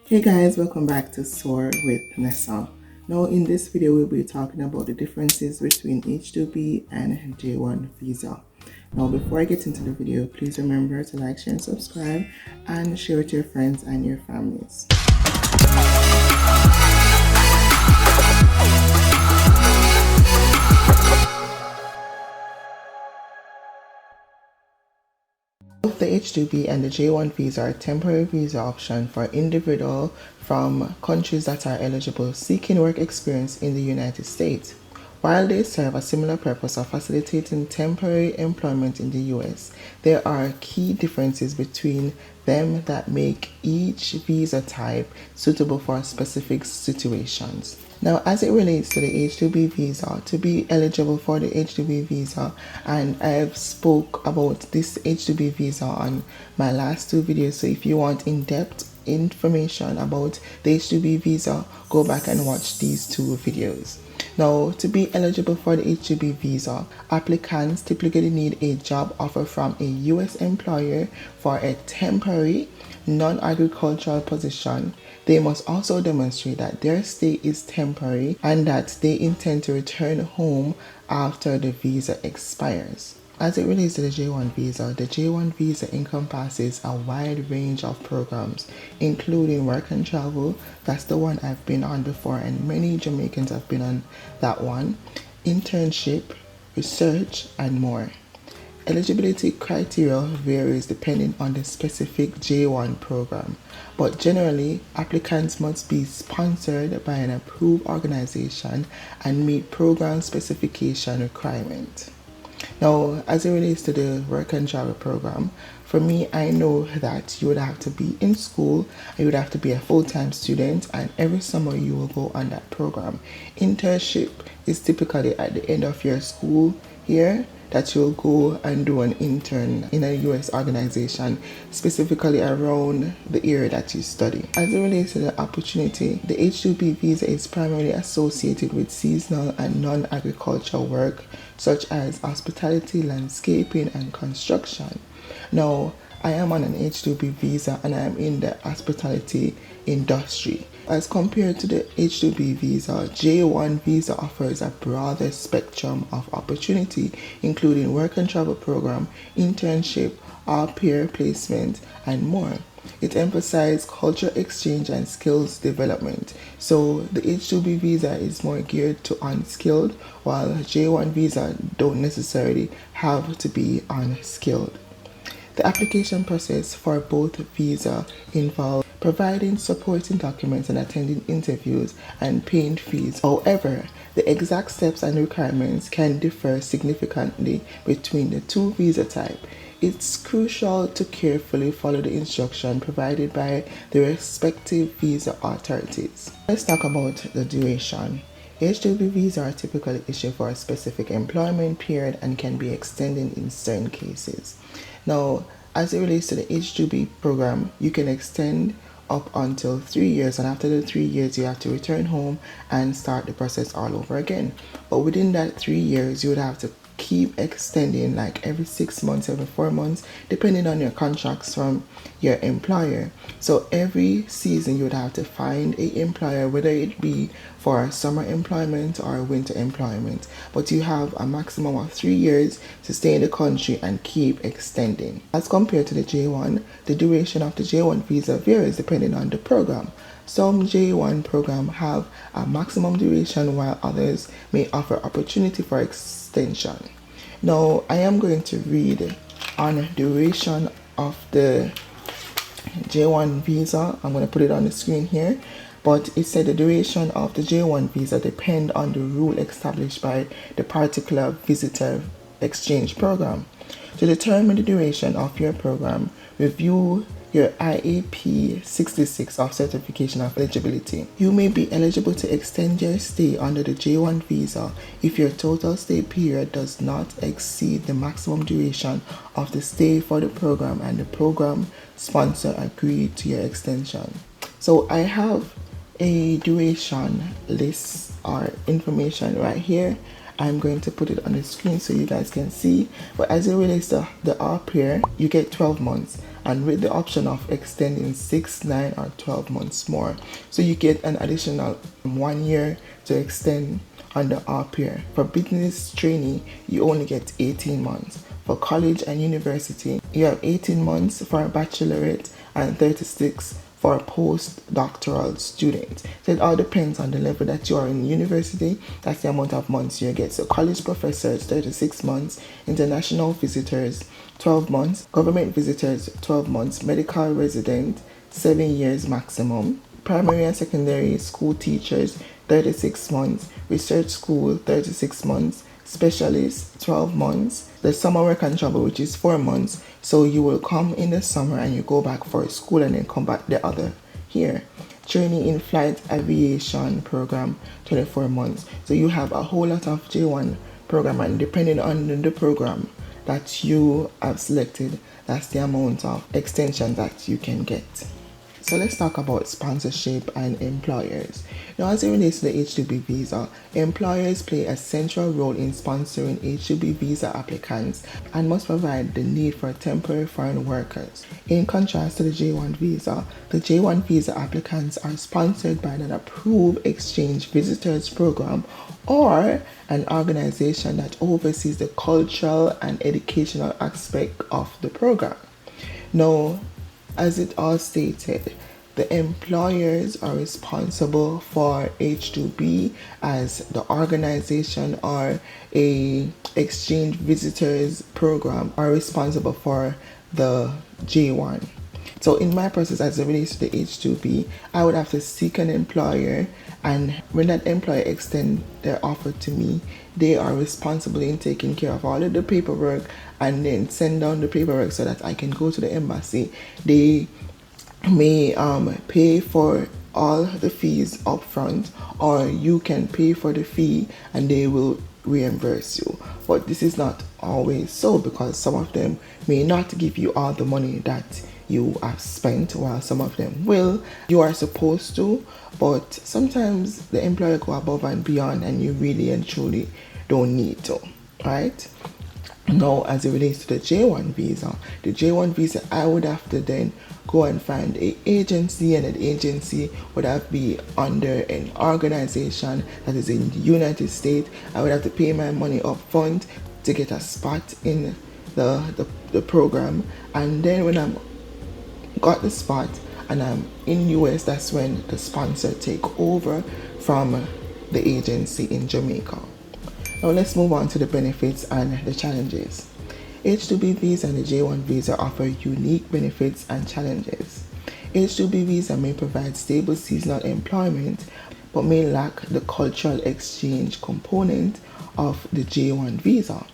Hey guys, welcome back to Soar with Nessa. Now in this video we'll be talking about the differences between H2B and J1 visa. Now before I get into the video, please remember to like, share and subscribe and share with your friends and your families. Both the H2B and the J1 visa are temporary visa option for individuals from countries that are eligible seeking work experience in the United States. While they serve a similar purpose of facilitating temporary employment in the US, there are key differences between them that make each visa type suitable for specific situations. Now, as it relates to the H2B visa, to be eligible for the H2B visa, and I've spoke about this H2B visa on my last two videos, so if you want in-depth information about the H2B visa, go back and watch these two videos. Now, to be eligible for the H2B visa, applicants typically need a job offer from a US employer for a temporary, non-agricultural position. They must also demonstrate that their stay is temporary and that they intend to return home after the visa expires. As it relates to the J1 visa, the J1 visa encompasses a wide range of programs, including work and travel. That's the one I've been on before, and many Jamaicans have been on that one. Internship, research, and more. Eligibility criteria varies depending on the specific J1 program, but generally, applicants must be sponsored by an approved organization and meet program specification requirements. Now, as it relates to the work and travel program, for me, I know that you would have to be in school, you would have to be a full-time student, and every summer you will go on that program. Internship is typically at the end of your school year that you'll go and do an intern in a US organization, specifically around the area that you study. As it relates to the opportunity, the H2B visa is primarily associated with seasonal and non-agricultural work, such as hospitality, landscaping, and construction. Now, I am on an H2B visa and I am in the hospitality industry. As compared to the H2B visa, J1 visa offers a broader spectrum of opportunity, including work and travel program, internship, au pair placement, and more. It emphasizes culture exchange and skills development. So the H2B visa is more geared to unskilled, while J1 visa don't necessarily have to be unskilled. The application process for both visa involves providing supporting documents and attending interviews and paying fees. However, the exact steps and requirements can differ significantly between the two visa types. It's crucial to carefully follow the instruction provided by the respective visa authorities. Let's talk about the duration. H2B visas are typically issued for a specific employment period and can be extended in certain cases. Now, as it relates to the H2B program, you can extend up until 3 years, and after the 3 years you have to return home and start the process all over again. But within that 3 years you would have to keep extending, like every 6 months, every 4 months, depending on your contracts from your employer. So every season you would have to find an employer, whether it be for summer employment or winter employment, but you have a maximum of 3 years to stay in the country and keep extending. As compared to the J1, the duration of the J1 visa varies depending on the program. Some J1 programs have a maximum duration, while others may offer opportunity for extension. Now, I am going to read on duration of the J1 visa. I'm going to put it on the screen here. But it said the duration of the J1 visa depends on the rule established by the particular visitor exchange program. To determine the duration of your program, review your IAP 66 of certification of eligibility. You may be eligible to extend your stay under the J1 visa if your total stay period does not exceed the maximum duration of the stay for the program and the program sponsor agreed to your extension. So I have a duration list or information right here. I'm going to put it on the screen so you guys can see. But as it relates to the au pair, you get 12 months. and with the option of extending 6, 9, or 12 months more. So you get an additional 1 year to extend on the up year. For business trainee, you only get 18 months. For college and university, you have 18 months for a bachelorette and 36 for a postdoctoral student. So it all depends on the level that you are in university. That's the amount of months you get. So college professors, 36 months, international visitors, 12 months, government visitors, 12 months, medical resident, 7 years maximum, primary and secondary school teachers, 36 months, research school, 36 months, specialists, 12 months, the summer work and travel, which is 4 months. So you will come in the summer and you go back for school and then come back the other year. Training in flight aviation program, 24 months. So you have a whole lot of J1 program, and depending on the program that you have selected, that's the amount of extension that you can get. So let's talk about sponsorship and employers. Now, as it relates to the H2B visa, employers play a central role in sponsoring H2B visa applicants and must provide the need for temporary foreign workers. In contrast to the J1 visa, the J1 visa applicants are sponsored by an approved exchange visitors program or an organization that oversees the cultural and educational aspect of the program. Now, as it all stated, the employers are responsible for H2B, as the organization or a exchange visitors program are responsible for the J1. So in my process, as it relates to the H2B, I would have to seek an employer, and when that employer extends their offer to me, they are responsible in taking care of all of the paperwork and then send down the paperwork so that I can go to the embassy. They may pay for all the fees up front, or you can pay for the fee and they will reimburse you. But this is not always so, because some of them may not give you all the money that you have spent, while some of them will. You are supposed to, but sometimes the employer go above and beyond and you really and truly don't need to, right? Now, as it relates to the J1 visa, I would have to then go and find an agency, and an agency would have to be under an organization that is in the United States. I would have to pay my money up front to get a spot in the program, and then when I'm got the spot and I'm in US, that's when the sponsor take over from the agency in Jamaica. Now let's move on to the benefits and the challenges. H2B visa and the J1 visa offer unique benefits and challenges. H2B visa may provide stable seasonal employment but may lack the cultural exchange component of the J1 visa.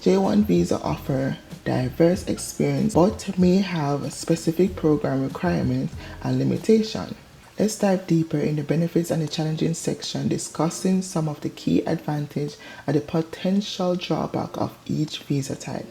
J1 visa offer diverse experience but may have specific program requirements and limitations. Let's dive deeper in the benefits and the challenges section, discussing some of the key advantages and the potential drawback of each visa type.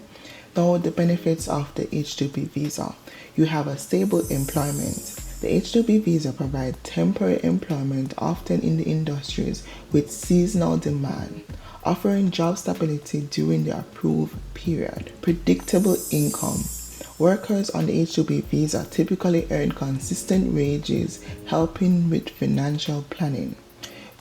Now, the benefits of the H2B visa. You have a stable employment. The H2B visa provides temporary employment, often in the industries with seasonal demand, offering job stability during the approved period. Predictable income. Workers on the H2B visa typically earn consistent wages, helping with financial planning.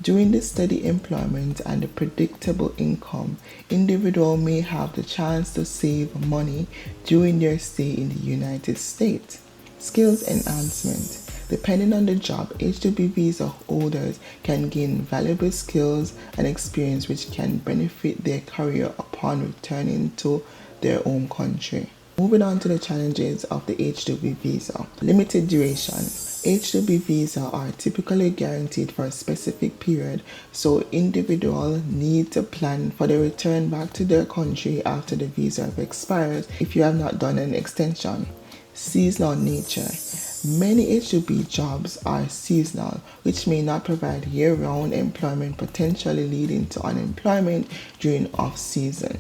During the steady employment and the predictable income, individuals may have the chance to save money during their stay in the United States. Skills enhancement. Depending on the job, H2B visa holders can gain valuable skills and experience which can benefit their career upon returning to their home country. Moving on to the challenges of the H2B visa. Limited duration. H2B visa are typically guaranteed for a specific period, so individuals need to plan for their return back to their country after the visa have expired if you have not done an extension. Seasonal nature. Many H2B jobs are seasonal, which may not provide year-round employment, potentially leading to unemployment during off-season.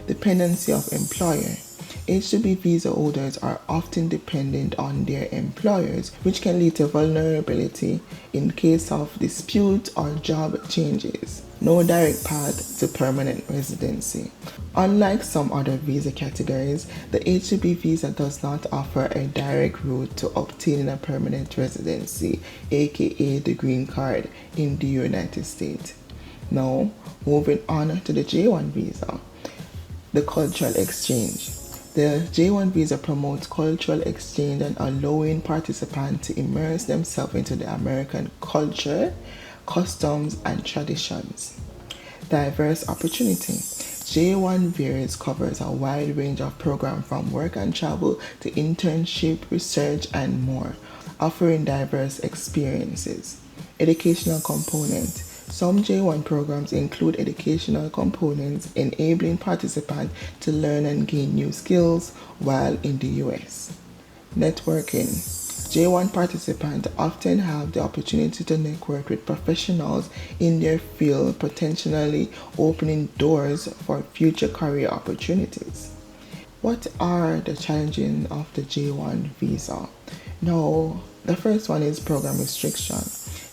Dependency of employer. H2B visa holders are often dependent on their employers, which can lead to vulnerability in case of dispute or job changes. No direct path to permanent residency. Unlike some other visa categories, the H2B visa does not offer a direct route to obtaining a permanent residency, aka the green card, in the United States. Now, moving on to the J1 visa. The cultural exchange. The J1 visa promotes cultural exchange and allowing participants to immerse themselves into the American culture, customs, and traditions. Diverse opportunity. J1 Varies covers a wide range of programs from work and travel to internship, research, and more, offering diverse experiences. Educational component. Some J1 programs include educational components enabling participants to learn and gain new skills while in the US. Networking. J1 participants often have the opportunity to network with professionals in their field, potentially opening doors for future career opportunities. What are the challenges of the J1 visa? Now, the first one is program restriction.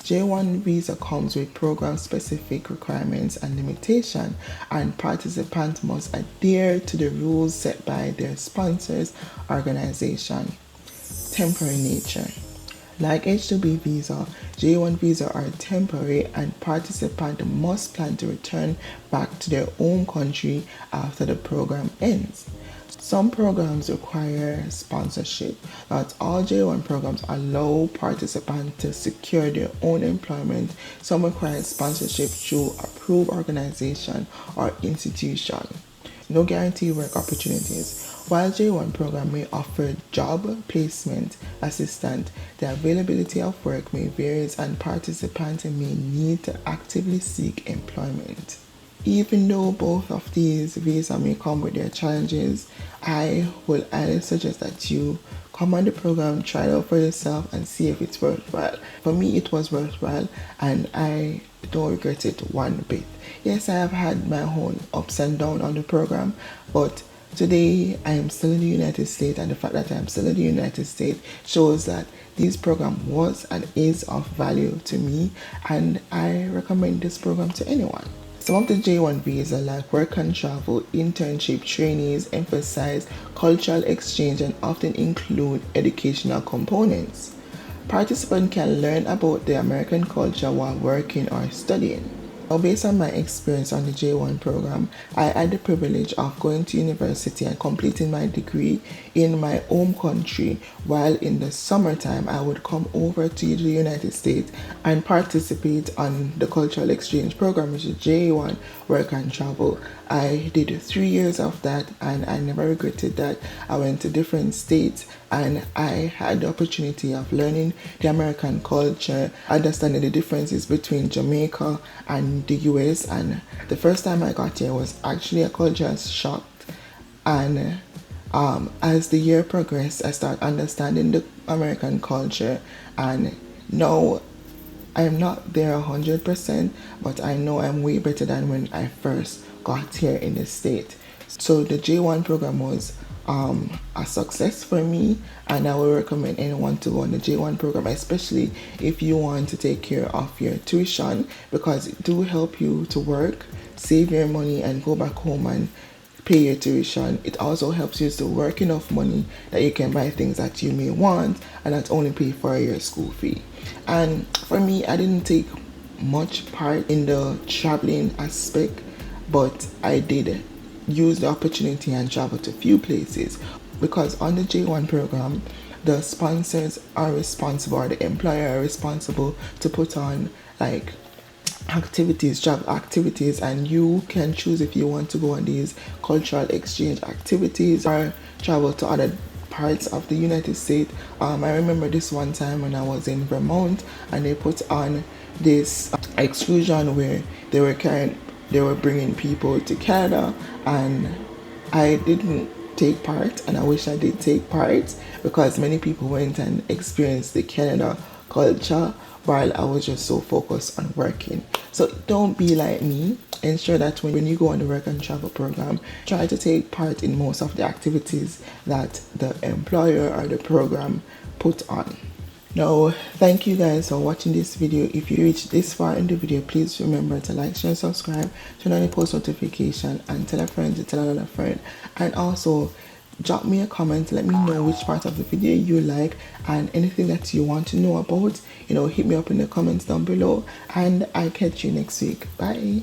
J1 visa comes with program-specific requirements and limitations, and participants must adhere to the rules set by their sponsors organization. Temporary nature. Like H2B visa, J1 visa are temporary and participants must plan to return back to their home country after the program ends. Some programs require sponsorship. Not all J1 programs allow participants to secure their own employment. Some require sponsorship through approved organization or institution. No guaranteed work opportunities. While J1 program may offer job placement assistance, the availability of work may vary and participants may need to actively seek employment. Even though both of these visas may come with their challenges, I will highly suggest that you come on the program, try it out for yourself, and see if it's worthwhile. For me, it was worthwhile, and I don't regret it one bit. Yes, I have had my own ups and downs on the program, but today I am still in the United States, and the fact that I am still in the United States shows that this program was and is of value to me, and I recommend this program to anyone. Some of the J1 visas like work and travel, internship, trainees emphasize cultural exchange and often include educational components. Participants can learn about the American culture while working or studying. Now, based on my experience on the J1 program, I had the privilege of going to university and completing my degree in my home country, while in the summertime I would come over to the United States and participate on the cultural exchange program, which is J1 Work and Travel. I did 3 years of that, and I never regretted that. I went to different states and I had the opportunity of learning the American culture, understanding the differences between Jamaica and the US. And the first time I got here was actually a culture shock. And as the year progressed, I started understanding the American culture, and now I am not there 100%, but I know I'm way better than when I first got here in the state. So the J1 program was a success for me, and I will recommend anyone to go on the J1 program, especially if you want to take care of your tuition, because it do help you to work, save your money, and go back home and pay your tuition. It also helps you to work enough money that you can buy things that you may want and not only pay for your school fee. And for me, I didn't take much part in the traveling aspect, but I did use the opportunity and travel to a few places, because on the J1 program, the sponsors are responsible, or the employer are responsible to put on like activities, job activities, and you can choose if you want to go on these cultural exchange activities or travel to other parts of the United States. I remember this one time when I was in Vermont, and they put on this excursion where they were bringing people to Canada, and I didn't take part, and I wish I did take part, because many people went and experienced the Canada culture while I was just so focused on working. So don't be like me. Ensure that when you go on the work and travel program, try to take part in most of the activities that the employer or the program put on. Now, thank you guys for watching this video. If you reached this far in the video, please remember to like, share, subscribe, turn on the post notification, and tell a friend to tell another friend. And also, drop me a comment, let me know which part of the video you like and anything that you want to know about. Hit me up in the comments down below, and I'll catch you next week. Bye.